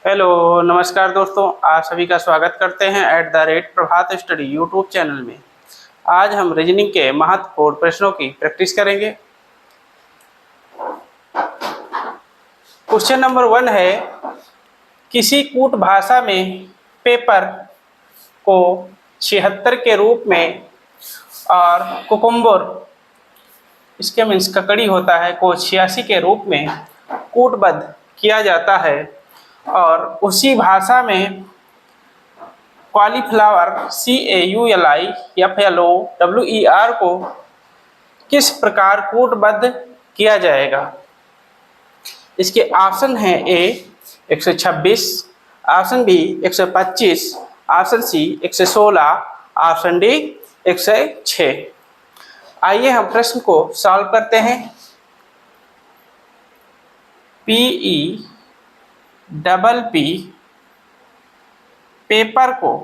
Hello नमस्कार दोस्तों, आप सभी का स्वागत करते हैं @प्रभात स्टडी यूट्यूब चैनल में। आज हम रीजनिंग के महत्वपूर्ण प्रश्नों की प्रैक्टिस करेंगे। क्वेश्चन नंबर 1 है, किसी कूट भाषा में पेपर को 76 के रूप में और कुकुम्बर, इसके मीन्स ककड़ी होता है, को 86 के रूप में कूटबद्ध किया जाता है और उसी भाषा में कॉलीफ्लावर CAULIFLOWER को किस प्रकार कूटबद्ध किया जाएगा। इसके ऑप्शन है A 126, option B 125, option C 116, option D 106। आइए हम प्रश्न को सॉल्व करते हैं। PEPP पेपर को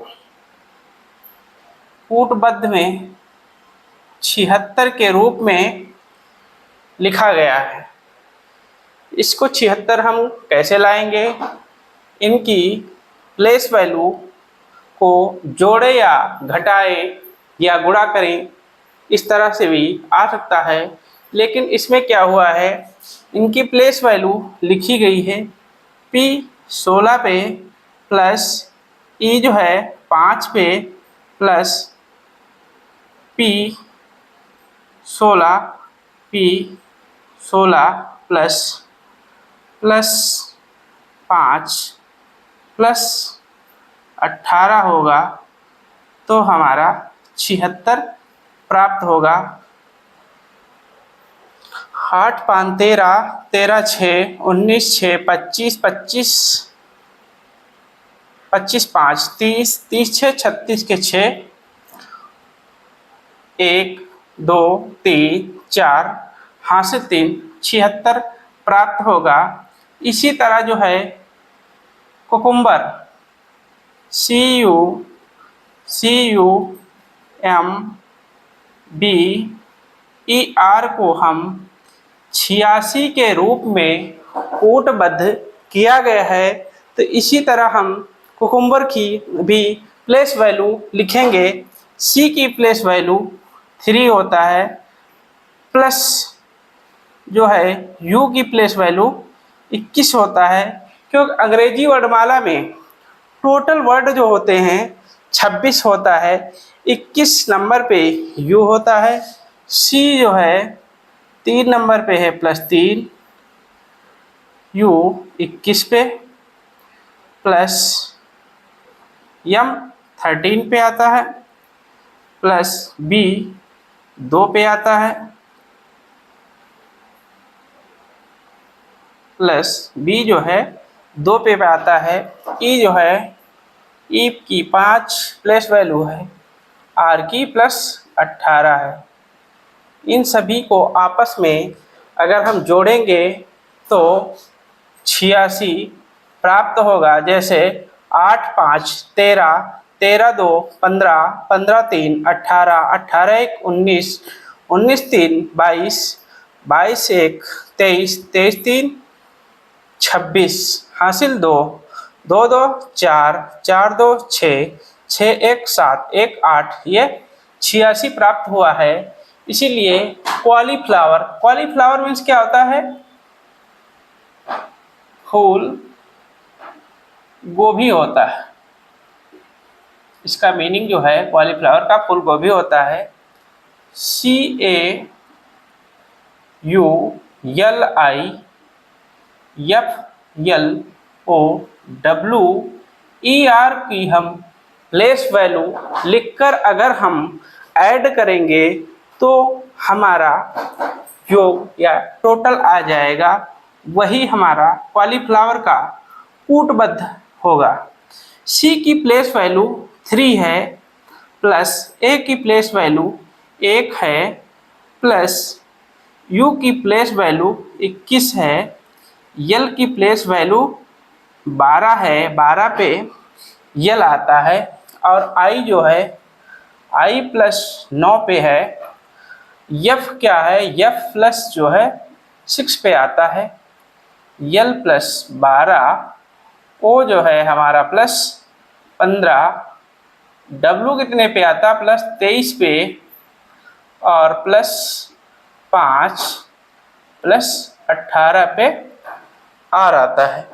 कूटबद्ध में 76 के रूप में लिखा गया है। इसको 76 हम कैसे लाएंगे? इनकी प्लेस वैल्यू को जोड़े या घटाए या गुणा करें, इस तरह से भी आ सकता है। लेकिन इसमें क्या हुआ है, इनकी प्लेस वैल्यू लिखी गई है P 16 पे प्लस E जो है 5 पे प्लस P 16 प्लस 5 प्लस 18 होगा तो हमारा 76 प्राप्त होगा। 8 5 13, 13 6 19 6 25 25 25 5 30, 30 6 36 के 6, 1 2 3 4 हाथ से 3, 76 प्राप्त होगा। इसी तरह जो है कुकुम्बर CUCUMBER को हम 86 के रूप में कूटबद्ध किया गया है। तो इसी तरह हम कुकुम्बर की भी प्लेस वैल्यू लिखेंगे। C की प्लेस वैल्यू 3 होता है, प्लस जो है U की प्लेस वैल्यू 21 होता है, क्योंकि अंग्रेजी वर्णमाला में टोटल वर्ड जो होते हैं 26 होता है, 21 नंबर पे U होता है। C जो है 3 नंबर पे है +3, U 21 पे, प्लस M 13 पे आता है, प्लस B 2 पे आता है, प्लस B जो है 2 पे आता है। E जो है E की 5 प्लेस वैल्यू है, R की +18 है। इन सभी को आपस में अगर हम जोड़ेंगे तो 86 प्राप्त होगा। जैसे 8 5 13, 13 2 15, 15 3 18, 18 1 19, 19 3 22, 22 1 23, 23 3 26, हासिल 2, 2 2 4, 4 2 6, 6 1 7, 1 8, ये 86 प्राप्त हुआ है। इसीलिए कॉलीफ्लावर मीन्स क्या होता है? फूल गोभी होता है। इसका मीनिंग जो है कॉलीफ्लावर का फूल गोभी होता है। CAULIFLOWER की हम प्लेस वैल्यू लिखकर अगर हम ऐड करेंगे तो हमारा योग या टोटल आ जाएगा, वही हमारा कॉलीफ्लावर का कूटबद्ध होगा। C की प्लेस वैल्यू 3 है, प्लस A की प्लेस वैल्यू 1 है, प्लस U की प्लेस वैल्यू 21 है, L की प्लेस वैल्यू 12 है, 12 पे L आता है, और I जो है I +9 पे है। F क्या है? F प्लस जो है 6 पे आता है। L +12 ओ जो है हमारा +15, W कितने पे आता, +23 पे, और +5 +18 पे R आता है।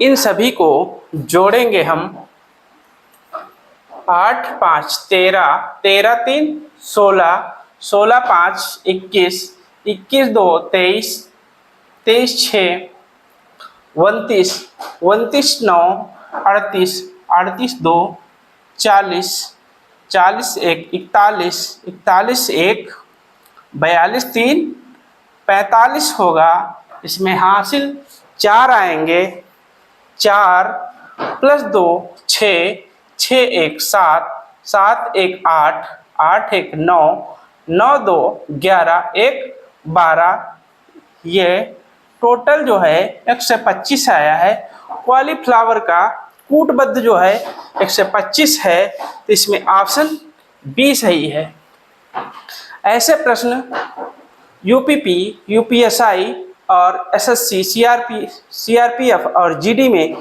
इन सभी को जोड़ेंगे हम। 8 5 13, 13 3 16, 16 5 21, 21 2 23, 23 6 29, 29 9 38, 38 2 40, 40 1 41, 41 1 42 3 45 होगा। इसमें हासिल 4 आएंगे, 4 + 2 6, 6 1 7, 7 1 8, 8 1 9, 9 2 11, 1 12, ये टोटल जो है 125 आया है। कॉलीफ्लावर का कूटबद्ध जो है 125 है, तो इसमें ऑप्शन बी सही है। ऐसे प्रश्न यूपीपी, यूपीएसआई और एसएससी, सीआरपीएफ और जीडी में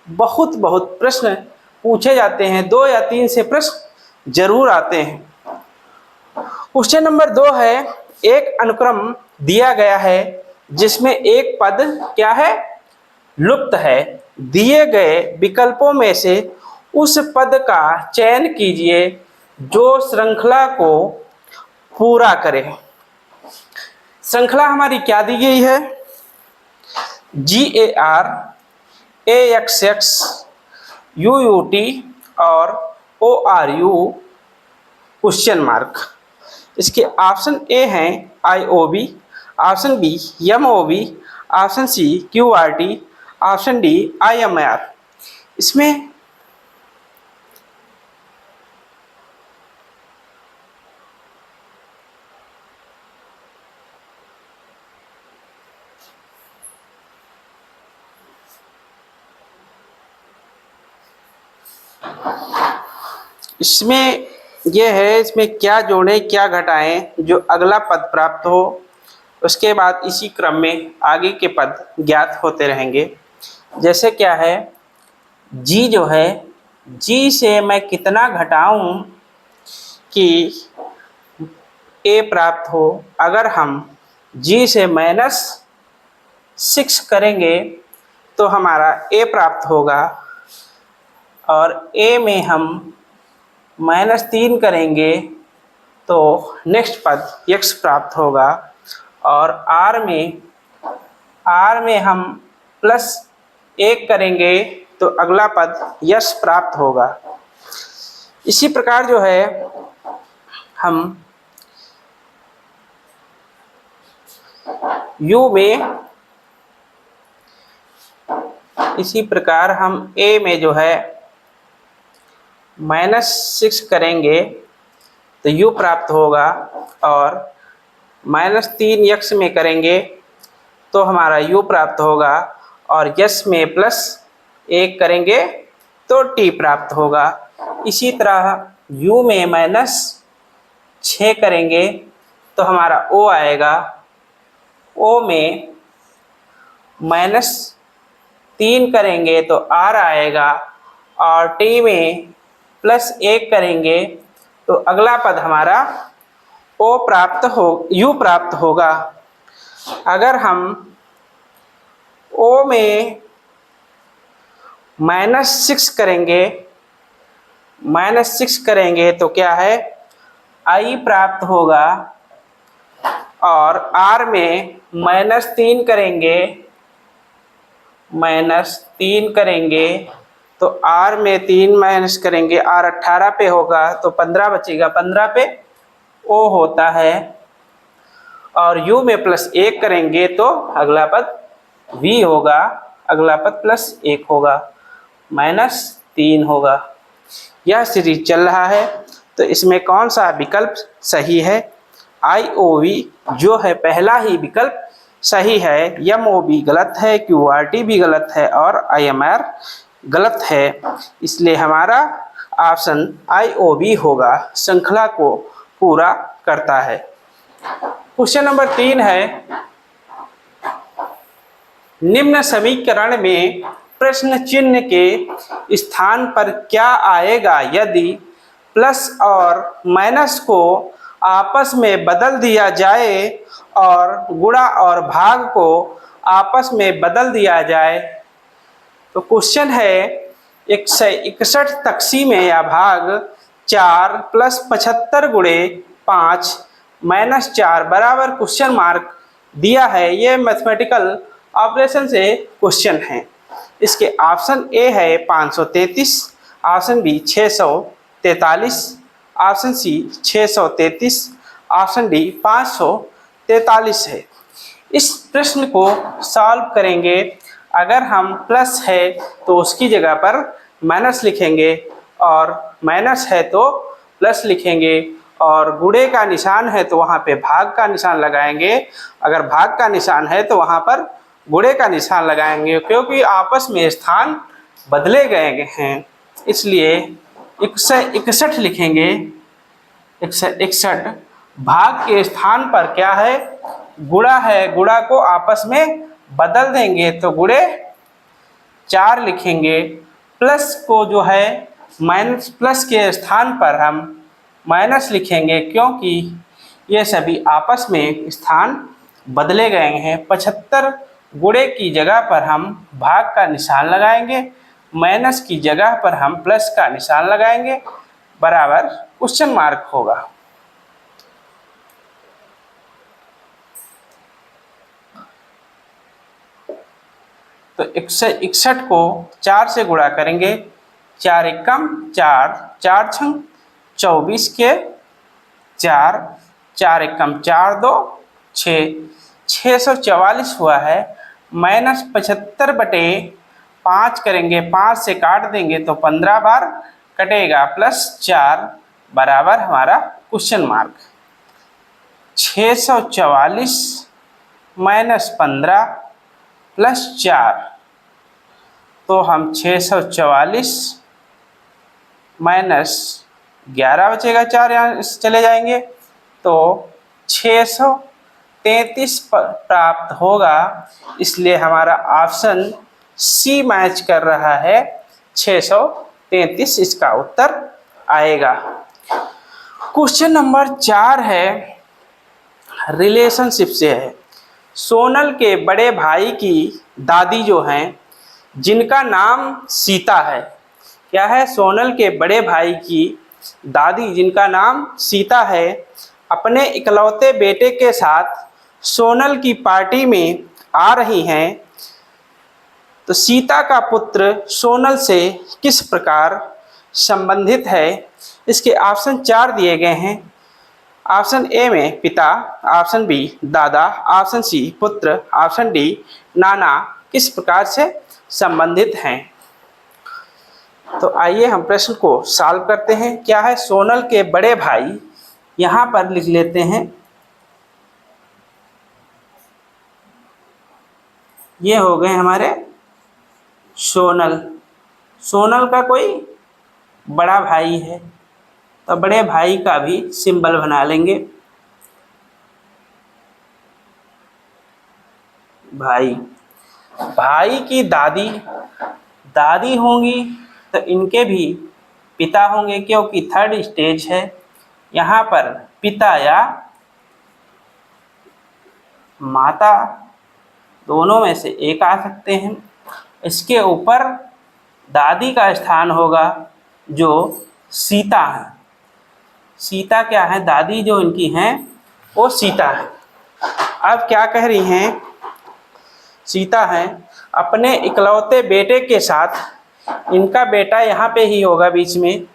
बहुत प्रश्न पूछे जाते हैं। 2 या 3 से प्रश्न जरूर आते हैं। क्वेश्चन नंबर 2 है, एक अनुक्रम दिया गया है जिसमें एक पद क्या है, लुप्त है। दिए गए विकल्पों में से उस पद का चयन कीजिए जो श्रृंखला को पूरा करे। श्रृंखला हमारी क्या दी गई है, GAR, AXX, UUT और ORU क्वेश्चन मार्क। इसके ऑप्शन ए हैं IOB, option B MOB, option C QRT, option D IMR। इसमें इसमें यह है, इसमें क्या जोड़ें क्या घटाएं, जो अगला पद प्राप्त हो उसके बाद इसी क्रम में आगे के पद ज्ञात होते रहेंगे। जैसे क्या है, जी जो है, जी से मैं कितना घटाऊं कि ए प्राप्त हो। अगर हम जी से -6 करेंगे तो हमारा ए प्राप्त होगा, और ए में हम -3 करेंगे तो नेक्स्ट पद x प्राप्त होगा, और r में हम +1 करेंगे तो अगला पद यश प्राप्त होगा। इसी प्रकार जो है हम u में, इसी प्रकार हम a में जो है -6 करेंगे तो u प्राप्त होगा, और -3 यक्ष में करेंगे तो हमारा u प्राप्त होगा, और यश में +1 करेंगे तो t प्राप्त होगा। इसी तरह u में -6 करेंगे तो हमारा o आएगा, o में -3 करेंगे तो r आएगा, और t में +1 करेंगे तो अगला पद हमारा u प्राप्त होगा। अगर हम o में -6 करेंगे तो क्या है, i प्राप्त होगा, और r में -3 करेंगे तो r में 3 माइनस करेंगे, r 18 पे होगा तो 15 बचेगा, 15 पे o होता है, और u में +1 करेंगे तो अगला पद v होगा, अगला पद +1 होगा, -3 होगा। यह सीरीज चल रहा है, तो इसमें कौन सा विकल्प सही है, IOV जो है पहला ही विकल्प सही है, MOB गलत है, QRT भी गलत है, और IMR गलत है। इसलिए हमारा ऑप्शन IOB होगा, श्रृंखला को पूरा करता है। क्वेश्चन नंबर 3 है, निम्न समीकरण में प्रश्न चिन्ह के स्थान पर क्या आएगा यदि प्लस और माइनस को आपस में बदल दिया जाए और गुणा और भाग को आपस में बदल दिया जाए। तो क्वेश्चन है 161 तक़सीम या भाग 4 + 75 × 5 - 4 बराबर क्वेश्चन मार्क दिया है। ये मैथमेटिकल ऑपरेशन से क्वेश्चन है। इसके ऑप्शन ए है 533, option B 643, option C 633, option D 543 है। इस प्रश्न को सॉल्व करेंगे। अगर हम प्लस है तो उसकी जगह पर माइनस लिखेंगे और माइनस है तो प्लस लिखेंगे और गुणे का निशान है तो वहाँ पे भाग का निशान लगाएंगे। अगर भाग का निशान है तो वहाँ पर गुणे का निशान लगाएंगे, क्योंकि आपस में स्थान बदले गए हैं इसलिए 161 लिखेंगे। 161 भाग के स्थान पर क्या है, गुणा है, गुणा को आपस में बदल देंगे तो गुणे 4 लिखेंगे। प्लस को जो है माइनस, प्लस के स्थान पर हम माइनस लिखेंगे क्योंकि ये सभी आपस में स्थान बदले गए हैं। 75 गुणे की जगह पर हम भाग का निशान लगाएंगे, माइनस की जगह पर हम प्लस का निशान लगाएंगे, बराबर क्वेश्चन मार्क होगा। तो 161 को 4 से गुणा करेंगे, 4 एकम 4, 4 छंग 24 के 4, 4 एकम 4 2 6, 644 हुआ है। -75/5 करेंगे, 5 से काट देंगे तो 15 बार कटेगा, +4 बराबर हमारा क्वेश्चन मार्क। 644 - 15 + 4, तो हम 644 - 11 बचेगा, 4 यहाँ चले जाएंगे तो 633 प्राप्त होगा। इसलिए हमारा ऑप्शन सी मैच कर रहा है, 633 इसका उत्तर आएगा। क्वेश्चन नंबर 4 है, रिलेशनशिप से है। सोनल के बड़े भाई की दादी जो हैं, जिनका नाम सीता है, क्या है, सोनल के बड़े भाई की दादी जिनका नाम सीता है, अपने इकलौते बेटे के साथ सोनल की पार्टी में आ रही हैं। तो सीता का पुत्र सोनल से किस प्रकार संबंधित है। इसके ऑप्शन 4 दिए गए हैं। ऑप्शन ए में पिता, ऑप्शन बी दादा, ऑप्शन सी पुत्र, ऑप्शन डी नाना किस प्रकार से संबंधित हैं। तो आइए हम प्रश्न को सॉल्व करते हैं। क्या है, सोनल के बड़े भाई, यहाँ पर लिख लेते हैं, ये हो गए हमारे सोनल। सोनल का कोई बड़ा भाई है तो बड़े भाई का भी सिंबल बना लेंगे, भाई। भाई की दादी, दादी होंगी तो इनके भी पिता होंगे, क्योंकि थर्ड स्टेज है। यहाँ पर पिता या माता दोनों में से एक आ सकते हैं। इसके ऊपर दादी का स्थान होगा जो सीता है। सीता क्या है, दादी जो इनकी हैं वो सीता है। अब क्या कह रही हैं, सीता हैं अपने इकलौते बेटे के साथ, इनका बेटा यहाँ पे ही होगा बीच में,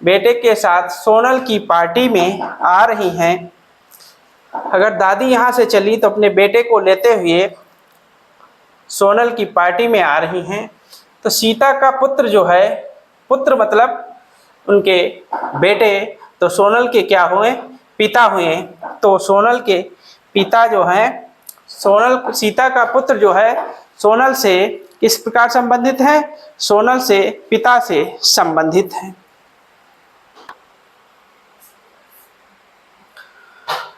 बेटे के साथ सोनल की पार्टी में आ रही हैं। अगर दादी यहाँ से चली तो अपने बेटे को लेते हुए सोनल की पार्टी में आ रही हैं। तो सीता का पुत्र जो है, पुत्र मतलब उनके बेटे, तो सोनल के क्या हुए, पिता हुए। तो सोनल के पिता जो हैं, सोनल, सीता का पुत्र जो है सोनल से किस प्रकार संबंधित है, सोनल से पिता से संबंधित है।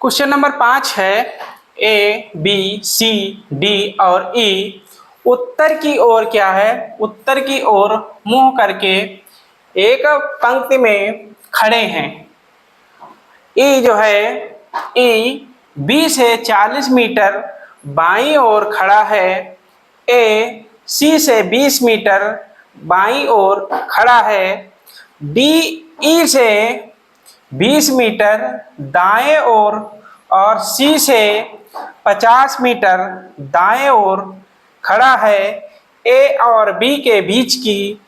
क्वेश्चन नंबर 5 है, ए बी सी डी और ई उत्तर की ओर क्या है, उत्तर की ओर मुंह करके एक पंक्ति में खड़े हैं। ई जो है, ई 20 से 40 मीटर बाईं ओर खड़ा है। ए सी से 20 मीटर बाईं ओर खड़ा है। डी ई से 20 मीटर दाएं ओर और सी से 50 मीटर दाएं ओर खड़ा है। ए और बी के बीच की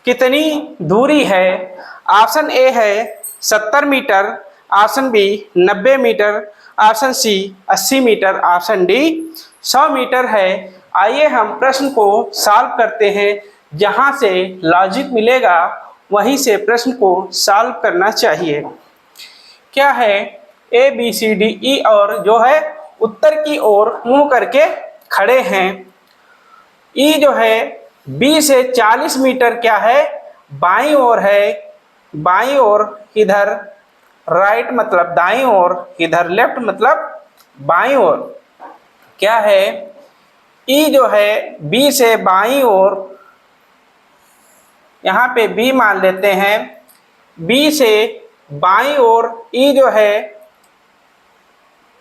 कितनी दूरी है? ऑप्शन ए है 70 metre, option B 90 metre, option C 80 metre, option D 100 metre है। आइए हम प्रश्न को सॉल्व करते हैं। जहां से लॉजिक मिलेगा वहीं से प्रश्न को सॉल्व करना चाहिए। क्या है? A B C D E और जो है उत्तर की ओर मुंह करके खड़े हैं। ई जो है 20 से 40 मीटर क्या है? बाईं ओर है। बाईं ओर इधर राइट मतलब दाईं ओर, इधर लेफ्ट मतलब बाईं ओर। क्या है? ई जो है 20 से बाईं ओर, यहाँ पे बी मान लेते हैं। बी से बाईं ओर ई जो है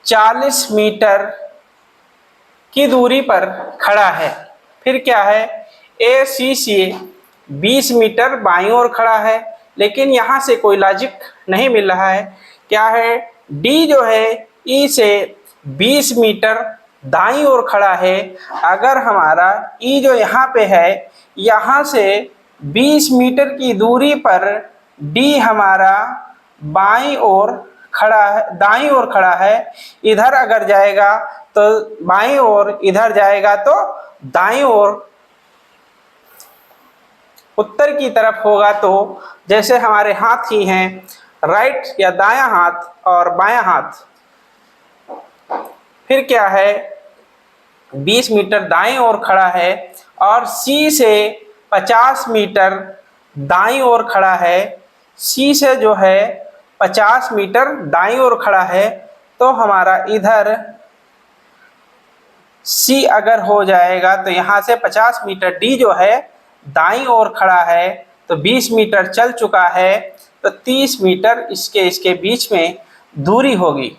40 मीटर की दूरी पर खड़ा है। फिर क्या है? ए सी से 20 मीटर बाईं ओर खड़ा है, लेकिन यहाँ से कोई लॉजिक नहीं मिल रहा है। क्या है? डी जो है ई से 20 मीटर दाईं ओर खड़ा है। अगर हमारा ई जो यहाँ पे है, यहाँ से 20 मीटर की दूरी पर डी हमारा बाईं ओर खड़ा है, दाईं ओर खड़ा है। इधर अगर जाएगा तो बाईं ओर, इधर जाएगा तो दाईं ओर। उत्तर की तरफ होगा तो जैसे हमारे हाथ ही हैं, राइट या दायां हाथ और बायां हाथ। फिर क्या है? 20 मीटर दाईं ओर खड़ा है और सी से 50 मीटर दाईं ओर खड़ा है। सी से जो है 50 मीटर दाईं ओर खड़ा है, तो हमारा इधर सी अगर हो जाएगा तो यहाँ से 50 मीटर डी जो है दाईं ओर खड़ा है, तो 20 मीटर चल चुका है, तो 30 मीटर इसके बीच में दूरी होगी।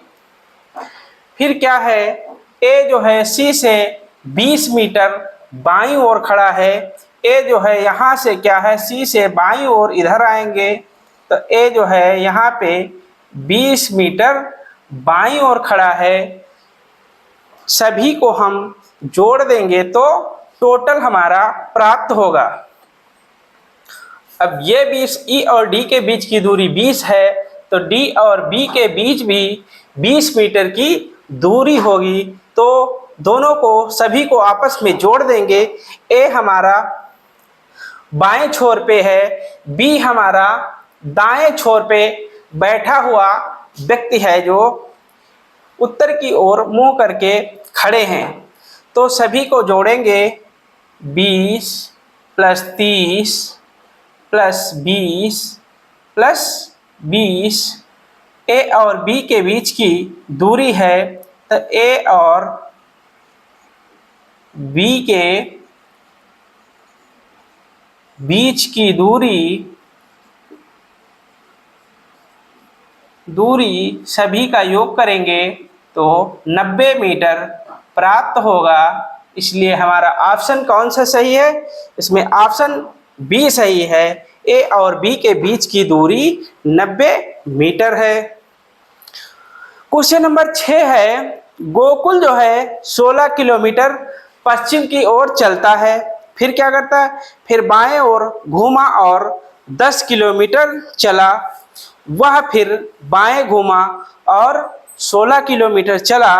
फिर क्या है? ए जो है सी से 20 मीटर बाईं ओर खड़ा है। ए जो है यहाँ से क्या है, सी से बाईं ओर इधर आएंगे, तो ए जो है यहाँ पे 20 मीटर बाईं ओर खड़ा है। सभी को हम जोड़ देंगे तो टोटल हमारा प्राप्त होगा। अब ये 20 ई और डी के बीच की दूरी 20 है, तो डी और बी के बीच भी 20 मीटर की दूरी होगी। तो दोनों को, सभी को आपस में जोड़ देंगे। ए हमारा बाएं छोर पे है, बी हमारा दाएं छोर पे बैठा हुआ व्यक्ति है जो उत्तर की ओर मुंह करके खड़े हैं। तो सभी को जोड़ेंगे, 20 प्लस 30 प्लस 20 प्लस 20। ए और बी के बीच की दूरी है, तो ए और बी के बीच की दूरी सभी का योग करेंगे तो 90 मीटर प्राप्त होगा। इसलिए हमारा ऑप्शन कौन सा सही है? इसमें ऑप्शन बी सही है। ए और बी के बीच की दूरी 90 मीटर है। क्वेश्चन नंबर 6 है, गोकुल जो है 16 किलोमीटर पश्चिम की ओर चलता है। फिर क्या करता है? फिर बाएं ओर घूमा और 10 किलोमीटर चला। वह फिर बाएं घूमा और 16 किलोमीटर चला।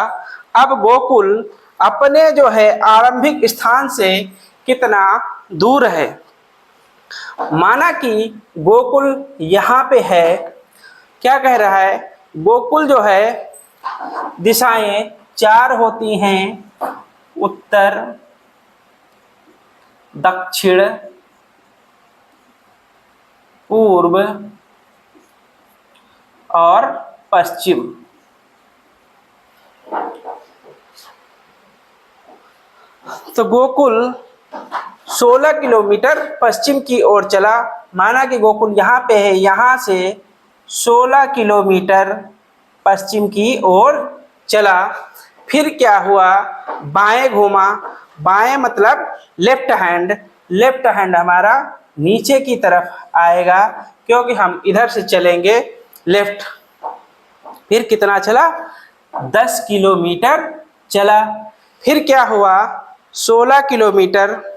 अब गोकुल अपने जो है आरंभिक स्थान से कितना दूर है? माना कि गोकुल यहाँ पे है। क्या कह रहा है? गोकुल जो है दिशाएं 4 होती हैं, उत्तर, दक्षिण, पूर्व और पश्चिम। तो गोकुल 16 किलोमीटर पश्चिम की ओर चला। माना कि गोकुल यहाँ पे है, यहाँ से 16 किलोमीटर पश्चिम की ओर चला। फिर क्या हुआ, बाएं घूमा। बाएं मतलब लेफ्ट हैंड। लेफ्ट हैंड हमारा नीचे की तरफ आएगा क्योंकि हम इधर से चलेंगे लेफ्ट। फिर कितना चला, 10 किलोमीटर चला। फिर क्या हुआ, 16 किलोमीटर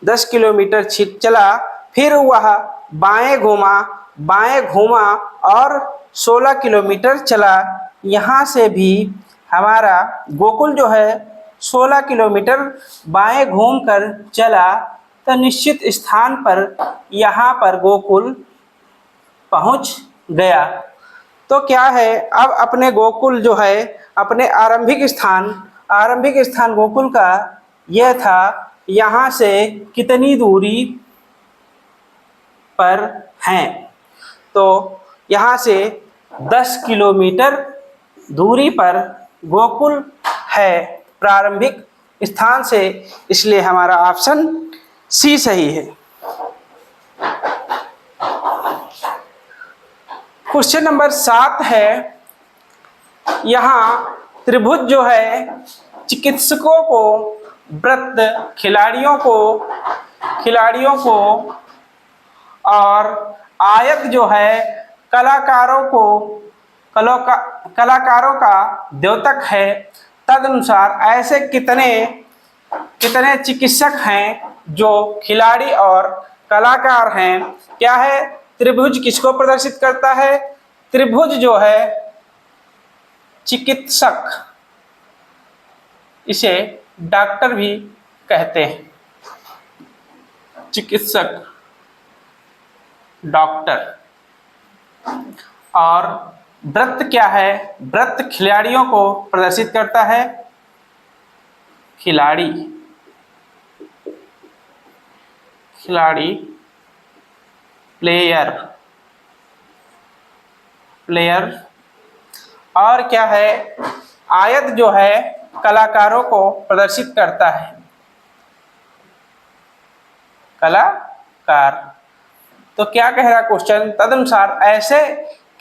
10 किलोमीटर चला। फिर वह बाएं घूमा। बाएं घूमा और 16 किलोमीटर चला। यहाँ से भी हमारा गोकुल जो है 16 किलोमीटर बाएं घूमकर चला तो निश्चित स्थान पर यहाँ पर गोकुल पहुँच गया। तो क्या है, अब अपने गोकुल जो है अपने आरंभिक स्थान गोकुल का यह था। यहाँ से कितनी दूरी पर हैं, तो यहाँ से 10 किलोमीटर दूरी पर गोकुल है प्रारंभिक स्थान से, इसलिए हमारा ऑप्शन सी सही है। क्वेश्चन नंबर 7 है, यहाँ त्रिभुज जो है चिकित्सकों को, वृत्त खिलाड़ियों को और आयत जो है कलाकारों का द्योतक है। तदनुसार ऐसे कितने चिकित्सक हैं जो खिलाड़ी और कलाकार हैं। क्या है, त्रिभुज किसको प्रदर्शित करता है, त्रिभुज जो है चिकित्सक, इसे डॉक्टर भी कहते हैं, चिकित्सक डॉक्टर। और वृत्त क्या है, वृत्त खिलाड़ियों को प्रदर्शित करता है, खिलाड़ी प्लेयर। और क्या है, आयत जो है कलाकारों को प्रदर्शित करता है, कलाकार। तो क्या कह रहा क्वेश्चन, तदनुसार ऐसे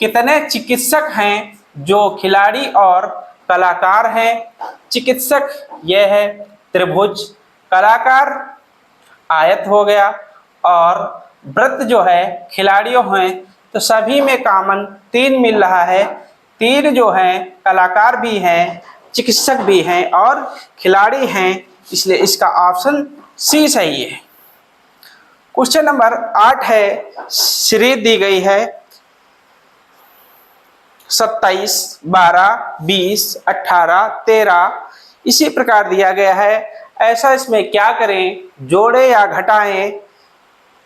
कितने चिकित्सक हैं जो खिलाड़ी और कलाकार हैं। चिकित्सक यह है त्रिभुज, कलाकार आयत हो गया, और वृत्त जो है खिलाड़ियों हैं। तो सभी में कॉमन 3 मिल रहा है। 3 जो हैं कलाकार भी हैं, चिकित्सक भी हैं और खिलाड़ी हैं, इसलिए इसका ऑप्शन सी सही है। क्वेश्चन नंबर 8 है, सीरीज दी गई है 27, 12, 20, 18, 13 इसी प्रकार दिया गया है। ऐसा इसमें क्या करें, जोड़े या घटाएं,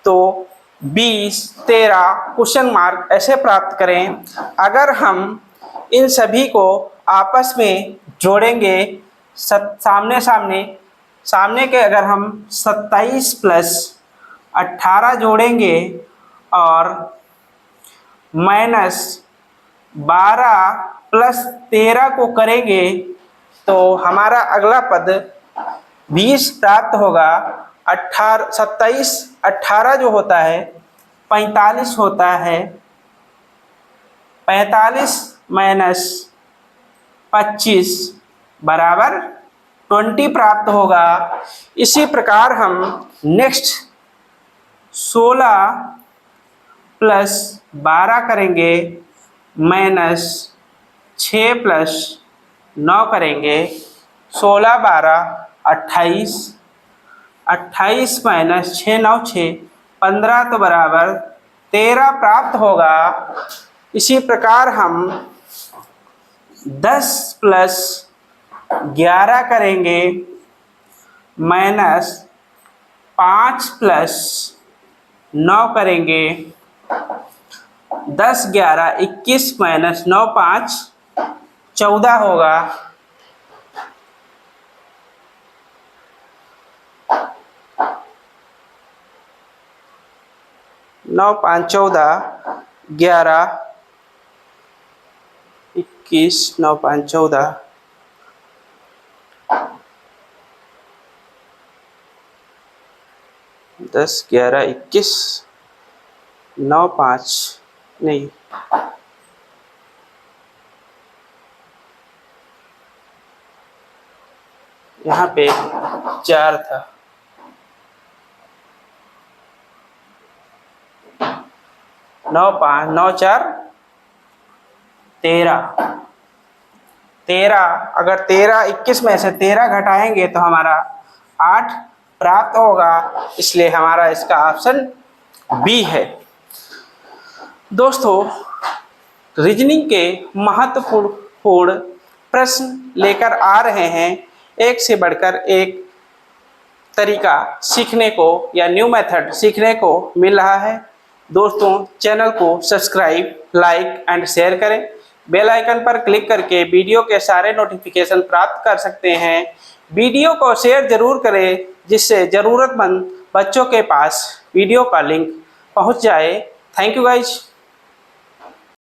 तो 20, 13 क्वेश्चन मार्क ऐसे प्राप्त करें। अगर हम इन सभी को आपस में जोड़ेंगे सामने के अगर हम 27 प्लस 18 जोड़ेंगे और माइनस 12 प्लस 13 को करेंगे तो हमारा अगला पद 20 प्राप्त होगा। 27, 18 जो होता है 45 होता है, 45 माइनस 25 बराबर 20 प्राप्त होगा। इसी प्रकार हम नेक्स्ट 16 प्लस 12 करेंगे, माइनस 6 प्लस 9 करेंगे, 16, 12, 28, 28 माइनस 6, 9, 6, 15 तो बराबर 13 प्राप्त होगा। इसी प्रकार हम 10 प्लस 11 करेंगे, माइनस 5 प्लस 9 करेंगे, 10, 11, 21 माइनस 9, 5, 14 होगा। नौ 5 14, 11, 21, 9, 5, 14, 10, 11, 21, 9, 5 नहीं, यहाँ पे 4 था। 9, 5, 9, 4, 13। 13, अगर 13, 21 में से 13 घटाएंगे तो हमारा 8 प्राप्त होगा, इसलिए हमारा इसका ऑप्शन बी है। दोस्तों, रीजनिंग के महत्वपूर्ण प्रश्न लेकर आ रहे हैं, एक से बढ़कर एक तरीका सीखने को या न्यू मेथड सीखने को मिल रहा है। दोस्तों, चैनल को सब्सक्राइब, लाइक एंड शेयर करें। बेल आइकन पर क्लिक करके वीडियो के सारे नोटिफिकेशन प्राप्त कर सकते हैं। वीडियो को शेयर जरूर करें, जिससे ज़रूरतमंद बच्चों के पास वीडियो का लिंक पहुंच जाए। Thank you guys.